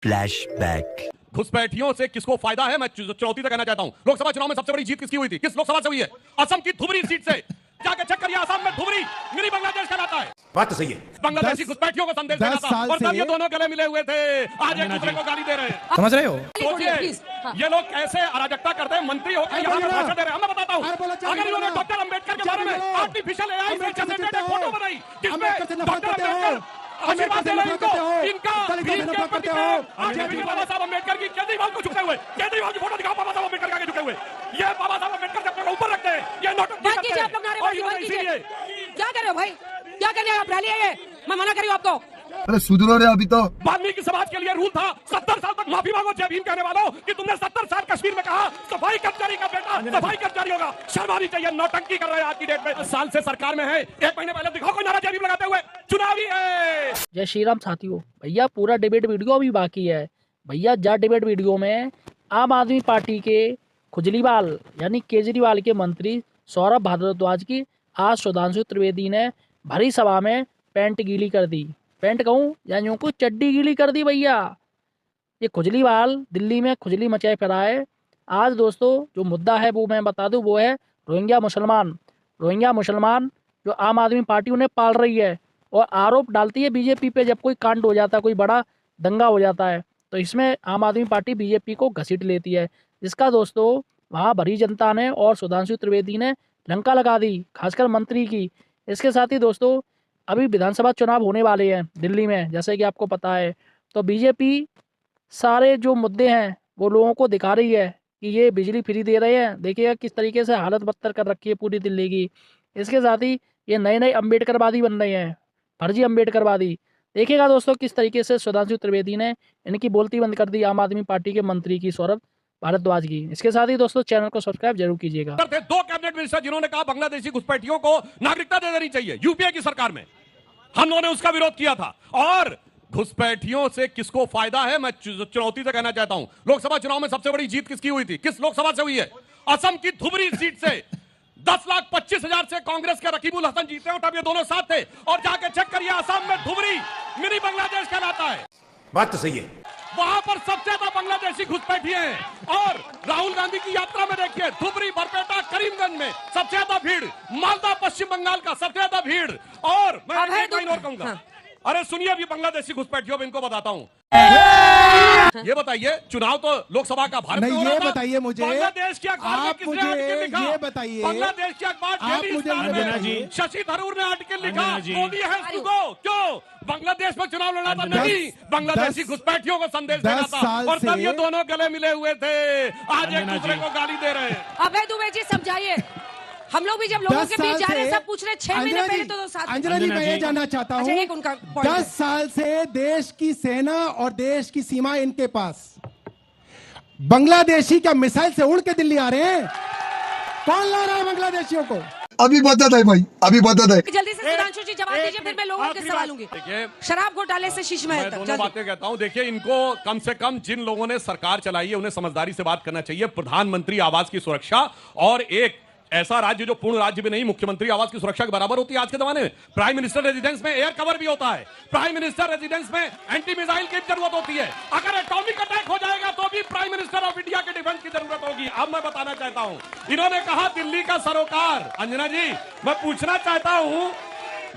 Flashback. घुसपैठियों से किसको फायदा है, मैं चुनौती से कहना चाहता हूं। लोकसभा चुनाव में सबसे बड़ी जीत किसकी हुई थी? किस लोकसभा से हुई है? असम की धुबरी सीट से। जाके चेक करिए, असम में धुबरी मिनी बांग्लादेश कहलाता है। बात तो सही है। बांग्लादेशी घुसपैठियों को संदेश देना था और तब ये दोनों गले मिले हुए थे। आज एक दूसरे को गाली दे रहे हैं। समझ रहे हो? सोचिए ये लोग कैसे अराजकता करते हैं। मंत्री होकर यहाँ पे भाषण दे रहे हैं। मैं बताता हूँ, अगर इन्होंने डॉक्टर अंबेडकर के बारे में आर्टिफिशियल एआई से जनरेटेड एक फोटो बनाई जिसमें डॉक्टर अंबेडकर आशीर्वाद दे रहे हैं इनको, इनका बाबा साहब अंबेडकर की केजरीवाल को झुकते हुए, केजरीवाल की फोटो दिखाओ बाबा साहब अंबेडकर के आगे झुके हुए। ये बाबा साहब अंबेडकर से अपने ऊपर रखते हैं। ये नौटंकी करते हैं। इसीलिए क्या कर रहे हो भाई? क्या कर रहे हो आप? रैली है ये, मैं मना कर रही हूं आपको। अरे सुधरो रे अभी तो। वाल्मीकि समाज के लिए रूल था 70 साल तक माफी मांगो जय भीम कहने वालों कि तुमने 70 साल कश्मीर में कहा सफाई कर्मचारी का बेटा सफाई कर्मचारी होगा। शर्म आनी चाहिए। नौटंकी कर रहे हैं आज की डेट में। साल से सरकार में है, 1 महीने पहले दिखाओ कोई नारा जय भीम लगाते हुए। चुनावी है। जय श्री राम साथियों। भैया पूरा डिबेट वीडियो अभी बाकी है भैया। जा डिबेट वीडियो में आम आदमी पार्टी के खुजलीवाल यानी केजरीवाल के मंत्री सौरभ भारद्वाज की आज सुधांशु त्रिवेदी ने भरी सभा में पैंट गीली कर दी। पैंट कहूँ या यूँ को चड्डी गीली कर दी भैया। ये खुजलीवाल दिल्ली में खुजली मचाए फिरा है। आज दोस्तों जो मुद्दा है वो मैं बता दूं, वो है रोहिंग्या मुसलमान। रोहिंग्या मुसलमान जो आम आदमी पार्टी उन्हें पाल रही है और आरोप डालती है बीजेपी पे। जब कोई कांड हो जाता है, कोई बड़ा दंगा हो जाता है, तो इसमें आम आदमी पार्टी बीजेपी को घसीट लेती है। जिसका दोस्तों वहाँ भरी जनता ने और सुधांशु त्रिवेदी ने लंका लगा दी, खासकर मंत्री की। इसके साथ ही दोस्तों अभी विधानसभा चुनाव होने वाले हैं दिल्ली में, जैसे कि आपको पता है। तो बीजेपी सारे जो मुद्दे हैं वो लोगों को दिखा रही है कि ये बिजली फ्री दे रहे हैं। देखिएगा किस तरीके से हालत बदतर कर रखी है पूरी दिल्ली की। इसके साथ ही ये नए नए अम्बेडकरवादी बन रहे हैं, फर्जी अम्बेडकरवादी। देखिएगा दोस्तों किस तरीके से सुधांशु त्रिवेदी ने इनकी बोलती बंद कर दी आम आदमी पार्टी के मंत्री की, सौरभ भारद्वाज की। इसके साथ ही दोस्तों चैनल को सब्सक्राइब जरूर कीजिएगा। 2 कैबिनेट मिनिस्टर जिन्होंने कहा बांग्लादेशी घुसपैठियों को नागरिकता दे देनी चाहिए। यूपीए की सरकार में हम लोगों ने उसका विरोध किया था। और घुसपैठियों से किसको फायदा है, मैं चुनौती से कहना चाहता हूं। लोकसभा चुनाव में सबसे बड़ी जीत किसकी हुई थी? किस लोकसभा से हुई है? असम की धुबरी सीट से 10,25,000 से कांग्रेस के रकीबुल हसन जीते हैं। तब ये दोनों साथ थे। और जाके चेक करिए, असम में धुबरी मिनी बांग्लादेश कहलाता है। बात तो सही है। वहां पर सबसे ज्यादा बांग्लादेशी घुसपैठी हैं। और राहुल गांधी की यात्रा में देखिए, धुबरी, बरपेटा, करीमगंज में सबसे ज्यादा भीड़, मालदा पश्चिम बंगाल का सबसे ज्यादा भीड़। और मैं एक लाइन और कहूंगा। अरे सुनिए, अभी बांग्लादेशी घुसपैठियों में इनको बताता हूं। ये बताइए, चुनाव तो लोकसभा का भारत में हो रहा था। बताइए मुझे, बांग्लादेश के अखबार में किसने आर्टिकल लिखा? ये बताइए, बांग्लादेश के अखबार डेली स्टार में शशि थरूर ने आर्टिकल लिखा, मोदी है सुगो। क्यों? बांग्लादेश में चुनाव लड़ा था नहीं, बांग्लादेशी घुसपैठियों को संदेश देना था। और तब ये दोनों गले मिले हुए थे। आज एक दूसरे को गाली दे रहे हैं। अभय दुबे जी समझाइए। हम लोग भी जब लोगों के बीच जा रहे हैं, सब पूछ रहे 6 महीने पहले तो साथ। अंजना जी, मैं ये जानना चाहता हूँ, 10 साल से देश की सेना और देश की सीमा इनके पास, बांग्लादेशी क्या मिसाइल से उड़ के दिल्ली आ रहे हैं? कौन ला रहा है बांग्लादेशियों को? अभी बता दे भाई, अभी बता दे। जल्दी से सुधांशु जी जवाब दीजिए, फिर मैं लोगों के सवाल लूंगी। शराब घोटाले से शीश महल तक दोनों बातें कहता हूं। देखिए, इनको कम से कम जिन लोगों ने सरकार चलाई है उन्हें समझदारी से बात करना चाहिए। प्रधानमंत्री आवास की सुरक्षा और एक ऐसा राज्य जो पूर्ण राज्य में नहीं, मुख्यमंत्री आवास की सुरक्षा के बराबर होती है आज के जमाने में। प्राइम मिनिस्टर रेजिडेंस में एयर कवर भी होता है। प्राइम मिनिस्टर रेजिडेंस में एंटी मिसाइल की जरूरत होती है। अगर एटॉमिक अटैक हो जाएगा तो भी प्राइम मिनिस्टर ऑफ इंडिया के डिफेंस की जरूरत होगी। अब मैं बताना चाहता हूं, इन्होंने कहा दिल्ली का सरोकार। अंजना जी, मैं पूछना चाहता हूं,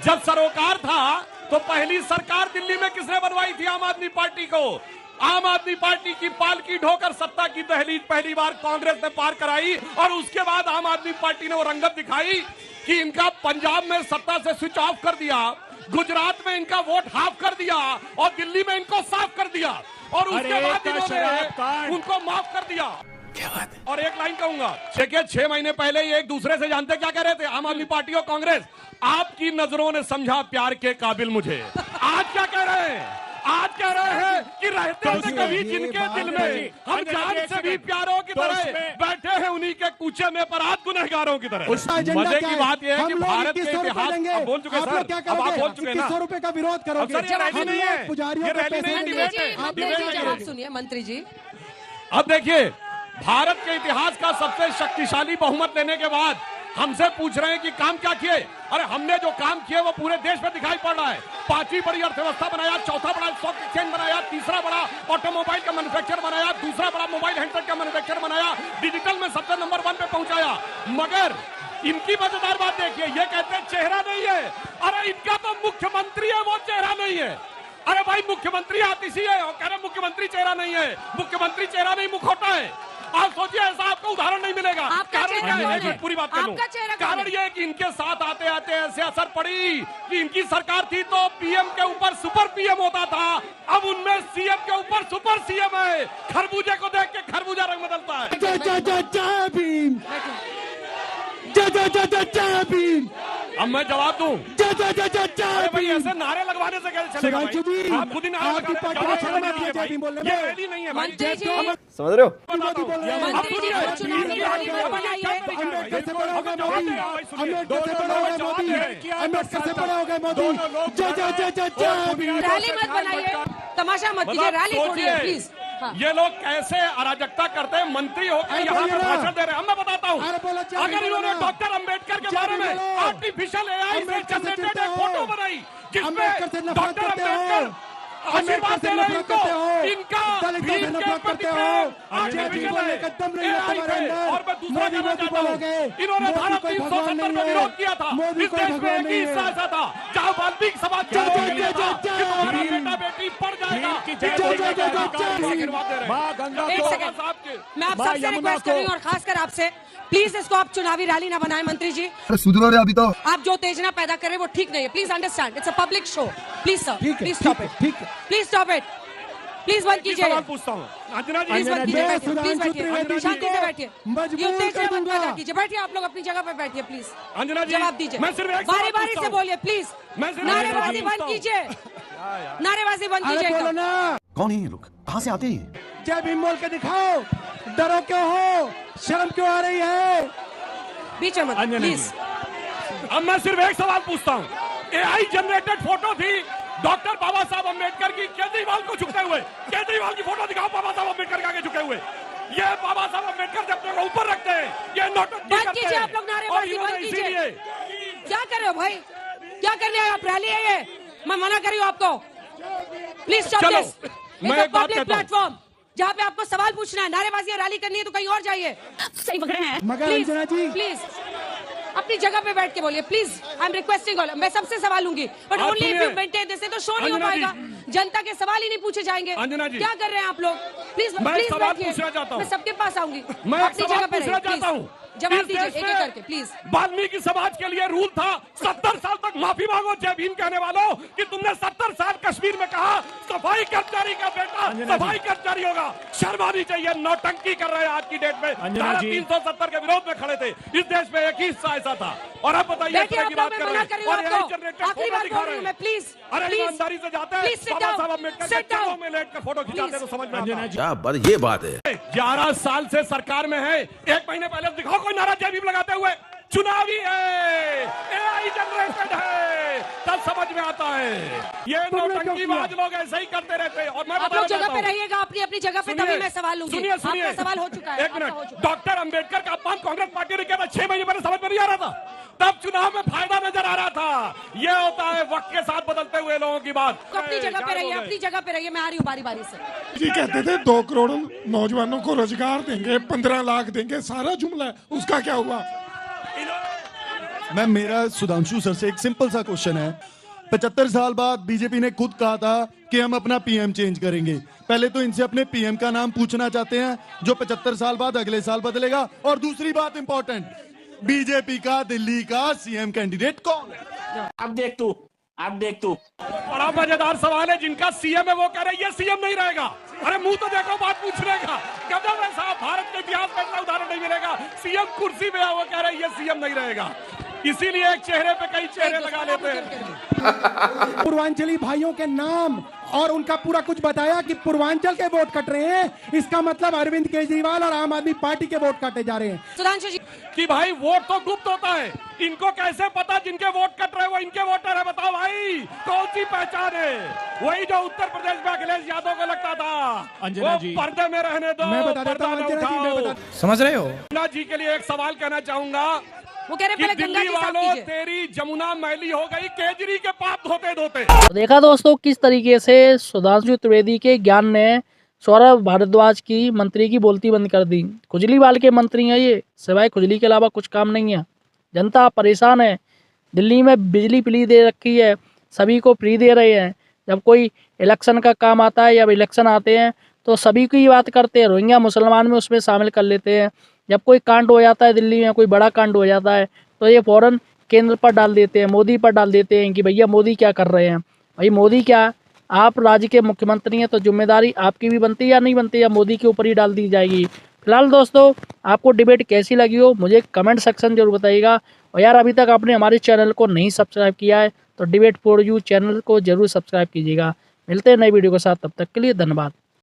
जब सरोकार था तो पहली सरकार दिल्ली में किसने बनवाई थी? आम आदमी पार्टी को। आम आदमी पार्टी की पालकी ढोकर सत्ता की दहलीज पहली बार कांग्रेस ने पार कराई। और उसके बाद आम आदमी पार्टी ने वो रंगत दिखाई कि इनका पंजाब में सत्ता से स्विच ऑफ कर दिया, गुजरात में इनका वोट हाफ कर दिया और दिल्ली में इनको साफ कर दिया। और उसके बाद इन्होंने उनको माफ कर दिया। क्या बात है? और एक लाइन कहूंगा, देखिए 6 महीने पहले ये एक दूसरे से जानते क्या कह रहे थे, आम आदमी पार्टी और कांग्रेस? आपकी नजरों ने समझा प्यार के काबिल मुझे। आज क्या कह रहे हैं? आज कह रहे हैं कि रहते थे कभी जिनके दिल में हम जान से भी प्यारों की तरह, बैठे हैं उन्हीं के कूचे में पर आज गुनहगारों की तरह। मजे की बात यह है कि भारत के इतिहास, बोल चुके सर, अब आप बोल चुके ना, 100 रुपए का विरोध करोगे? सर ये रैली नहीं है, ये रैली नहीं है, डिबेट है। जवाब सुनिए मंत्री जी। अब देखिए, भारत के इतिहास का सबसे शक्तिशाली बहुमत लेने के बाद हमसे पूछ रहे हैं कि काम क्या किए। अरे हमने जो काम किए वो पूरे देश में दिखाई पड़ रहा है। 5वीं बड़ी अर्थव्यवस्था बनाया, चौथा बड़ा स्टॉक एक्सचेंज बनाया, तीसरा बड़ा ऑटोमोबाइल का मैन्युफैक्चर बनाया, दूसरा बड़ा मोबाइल हैंडसेट का मैन्युफैक्चर बनाया, डिजिटल में सबसे नंबर 1 पे पहुंचाया। मगर इनकी मजेदार बात देखिए, ये कहते हैं चेहरा नहीं है। अरे इनका तो मुख्यमंत्री है, वो चेहरा नहीं है। अरे भाई मुख्यमंत्री आतिशी है और कह रहे मुख्यमंत्री चेहरा नहीं है। मुख्यमंत्री चेहरा नहीं, मुखौटा है। आप सोचिए ऐसा आपको उदाहरण नहीं मिलेगा। कारण क्या है? पूरी बात कर लूं। कारण ये है कि इनके साथ आते आते ऐसे असर पड़ी कि इनकी सरकार थी तो पीएम के ऊपर सुपर पीएम होता था, अब उनमें सीएम के ऊपर सुपर सीएम है। खरबूजे को देख के खरबूजा रंग बदलता है। जय भीम, जय भीम। अब मैं जवाब दूं? जय भाई भीम। ऐसे नारे लगवाने से कैसे चलेगा सुधांशु जी, भाई? आप खुद ही नारे आपकी लगा पार्टी रहे में हैं। शर्म आती है जय भीम बोलने में। ये रैली नहीं है भाई। मंत्री जी, समझ रहे हो? बताता हूं। मंत्री जी को चुनाव की रैली मत बनाइए। अम्बेडकर से बड़ा हो गया मोदी, अम्बेडकर से बड़ा हो गया मोदी, अम्बेडकर से बड़ा हो गया मोदी। जय भीम। रैली मत बनाइए, तमाशा मत कीजिए, रैली छोड़िए प्लीज। हाँ। ये लोग कैसे अराजकता करते हैं, मंत्री होकर यहाँ पे भाषण दे रहे हैं। हम मैं बताता हूँ, अरे बोलो, जय अगर भीम इन्होंने बोलो। डॉक्टर अंबेडकर के जय बारे भीम में बोलो। आर्टिफिशियल एआई से अंबेडकर से जनरेटेड चिढ़ते एक हो। फोटो बनाई जिसमें अंबेडकर से नफरत डॉक्टर करते हो। अंबेडकर आशीर्वाद दे रहे हैं इनको। इनका दलितों से भीम के नफरत प्रति करते हो। प्रेम जय भीम आर्टिफिशियल बोलने है। का दम नहीं है AI तुम्हारे पे। अंदर। और मैं दूसरा मोदी कहना मोदी चाहता हूँ, बोलोगे। इन्होंने मोदी धारा कोई 370 भगवान में नहीं है। विरोध किया था। मोदी इस कोई देश में भगवान एक ही नहीं हिस्सा है। ऐसा था जहाँ वाल्मीकि समाज के लोग जय, लिया जय, था जय, कि तुम्हारा भीम। बेटा बेटी पढ़ जाएगा। जय, जय, जय, जय। आशीर्वाद दे रहे हैं। एक सेकंड, मैं आप सबसे रिक्वेस्ट कर रही हूँ और खासकर आपसे, प्लीज इसको आप चुनावी रैली ना बनाएं मंत्री जी। अरे सुधरो रे अभी तो। आप जो उत्तेजना पैदा कर रहे हैं वो ठीक नहीं है। Please understand, it's a public show. Please sir, ठीक है, प्लीज स्टॉप इट, ठीक है। प्लीज स्टॉप इट, प्लीज बंद कीजिए, सवाल पूछता हूँ अंजना जी। प्लीज बंद कीजिए, मैं बैठिए, प्लीज सुधांशु बैठिए, त्रिवेदी शांति से को बैठिए, मजबूर ये उत्तेजना कर मत दूंगा। पैदा कीजिए। बैठिए आप लोग अपनी जगह पे बैठिए प्लीज। अंजना जी, जवाब दीजिए, मैं सिर्फ एक सवाल बारी बारी पूछता से हूँ। बोलिए प्लीज। मैं सिर्फ एक नारेबाजी सवाल बंद पूछता कीजिए, नारेबाजी बंद अरे कीजिए बोलो एकदम। ना, कौन है ये लोग? कहाँ से आते हैं? जय भीम बोल के दिखाओ। डरो क्यों हो? शर्म क्यों आ रही है? बीच में मत प्लीज। अब मैं सिर्फ एक सवाल पूछता हूँ। एआई जनरेटेड फोटो थी डॉक्टर बाबा साहब अम्बेडकर की, केजरीवाल को झुकते हुए। केजरीवाल की फोटो दिखाओ बाबा साहब अम्बेडकर के आगे झुके हुए। ये बाबा साहब अम्बेडकर जब अपने को ऊपर रखते हैं, ये नौटंकी बंद करते कीजिए हैं। आप लोग, और नारेबाजी इन्होंने बंद कीजिए। इसीलिए क्या कर रहे हो भाई? क्या करने आए आप? रैली है ये, मैं मना कर रही हूँ आपको। प्लीज स्टॉप चलो, दिस। मैं एक बात पब्लिक कहता हूँ। प्लेटफॉर्म जहाँ पे आपको सवाल पूछना है, नारेबाजी या रैली करनी है तो कहीं और जाइए। सही पकड़े हैं। मगर अंजना जी, प्लीज अपनी जगह पे बैठ के बोलिए please. I am requesting all, मैं सबसे सवाल लूंगी बट आप ओनली इफ सुनिए। यू मेंटेन दिस, तो शो नहीं हो अंजना जी। पाएगा, जनता के सवाल ही नहीं पूछे जाएंगे। अंजना जी। क्या कर रहे हैं आप लोग? प्लीज मैं प्लीज सवाल बैठिए, पूछना चाहता हूँ। मैं सबके पास आऊंगी। मैं एक अपनी सवाल जगह पे पूछना रहिए चाहता हूँ। प्लीज। जवाब इस दीजिए देश एक में एक करके प्लीज। वाल्मीकि समाज के लिए रूल था 70 साल तक माफी मांगो जय भीम कहने वालों कि तुमने 70 साल कश्मीर में कहा सफाई कर्मचारी का बेटा सफाई कर्मचारी होगा। शर्म आनी चाहिए। नौटंकी कर रहे हैं आज की डेट में। धारा 370 के विरोध में खड़े थे। इस देश में एक ही हिस्सा ऐसा था और अब बताइए बैठिए इस तरह आप की लोग, बात मैं कर मना रहे कर रही हैं हूँ और यही आपको। जनरेटेड आखिरी फोटो बार दिखा बोल रहे रही हूँ मैं, हैं। प्लीज अरे प्लीज ईमानदारी से जाते हैं Please sit Baba down. Saheb Ambedkar के Sit down. चरणों में लेटकर फोटो खिंचाते हैं तो समझ में आता है। क्या बात, ये बात है। 11 साल से सरकार में है। 1 महीने पहले दिखाओ कोई नारा जय भीम लगाते हुए। चुनावी है, एआई जनरेटेड है, तब समझ में आता है। ये नौटंकीबाज लोग ऐसे ही करते रहते हैं। और मैं आप लोग बताना जगह चाहता पे हूँ, रहिएगा अपनी अपनी जगह पे, तभी मैं सवाल लूंगी। सुनिए सुनिए, आपका सवाल हो चुका है। एक आपका हो मिनट। चुका है। डॉक्टर अंबेडकर का अपमान कांग्रेस पार्टी ने किया था 6 महीने पहले, समझ में नहीं आ रहा था। तब चुनाव में फायदा नजर आ रहा था। ये होता है वक्त के साथ बदलते हुए लोगों की बात। तो अपनी जगह पे रहिए, अपनी जगह पे रहिए। मैं आ रही हूँ बारी बारी से। जी कहते थे 2 करोड़ नौजवानों को रोजगार देंगे, 15 लाख देंगे, सारा जुमला है, उसका क्या हुआ? मैम, मेरा सुधांशु सर से एक सिंपल सा क्वेश्चन है। 75 साल बाद बीजेपी ने खुद कहा था कि हम अपना पीएम चेंज करेंगे। पहले तो इनसे अपने पीएम का नाम पूछना चाहते हैं जो 75 साल बाद अगले साल बदलेगा। और दूसरी बात इंपॉर्टेंट, बीजेपी का दिल्ली का सीएम कैंडिडेट कौन है? अब देख तू बड़ा मजेदार सवाल है। जिनका सीएम है वो कह रहे ये सीएम नहीं रहेगा। अरे मुंह तो देखो बात पूछने का। गजब है साहब, भारत के इतिहास में ऐसा उदाहरण नहीं मिलेगा। सीएम कुर्सी पे है, वो कह रहे ये सीएम नहीं रहेगा। इसीलिए एक चेहरे पे कई चेहरे लगा लेते हैं। पूर्वांचली भाइयों के नाम और उनका पूरा कुछ बताया कि पूर्वांचल के वोट कट रहे हैं। इसका मतलब अरविंद केजरीवाल और आम आदमी पार्टी के वोट काटे जा रहे हैं। सुधांशु जी, कि भाई वोट तो गुप्त होता है। इनको कैसे पता जिनके वोट कट रहे हैं वो इनके वोटर है? बताओ भाई, कौन सी पहचान है? वही जो उत्तर प्रदेश में अखिलेश यादव को लगता था। अंजना वो जी, पर्दे में रहने दो, मैं बता देता पर्दा हूं न अंजना जी, मैं उठाओ। बता समझ रहे हो? अंजना जी के लिए एक सवाल कहना चाहूंगा। वो कह रहे कि पहले गंगा दिल्ली जी साफ वालों कीजिए। तेरी जमुना मैली हो गई केजरी के पाप धोते धोते। तो देखा दोस्तों किस तरीके से सुधांशु त्रिवेदी के ज्ञान ने सौरभ भारद्वाज की मंत्री की बोलती बंद कर दी। खुजलीवाल के मंत्री हैं ये, सिवाय खुजली के अलावा कुछ काम नहीं है। जनता परेशान है, दिल्ली में बिजली फ्री दे रखी है, सभी को फ्री दे रहे हैं। जब कोई इलेक्शन का काम आता है या इलेक्शन आते हैं तो सभी की बात करते हैं, रोहिंग्या मुसलमान में उसमें शामिल कर लेते हैं। जब कोई कांड हो जाता है दिल्ली में, कोई बड़ा कांड हो जाता है तो ये फ़ौरन केंद्र पर डाल देते हैं, मोदी पर डाल देते हैं कि भैया मोदी क्या कर रहे हैं। भाई मोदी क्या, आप राज्य के मुख्यमंत्री हैं तो जिम्मेदारी आपकी भी बनती है या नहीं बनती, या मोदी के ऊपर ही डाल दी जाएगी। फिलहाल दोस्तों आपको डिबेट कैसी लगी हो मुझे कमेंट सेक्शन जरूर बताइएगा। और यार अभी तक आपने हमारे चैनल को नहीं सब्सक्राइब किया है तो डिबेट फॉर यू चैनल को जरूर सब्सक्राइब कीजिएगा। मिलते हैं नई वीडियो के साथ, तब तक के लिए धन्यवाद।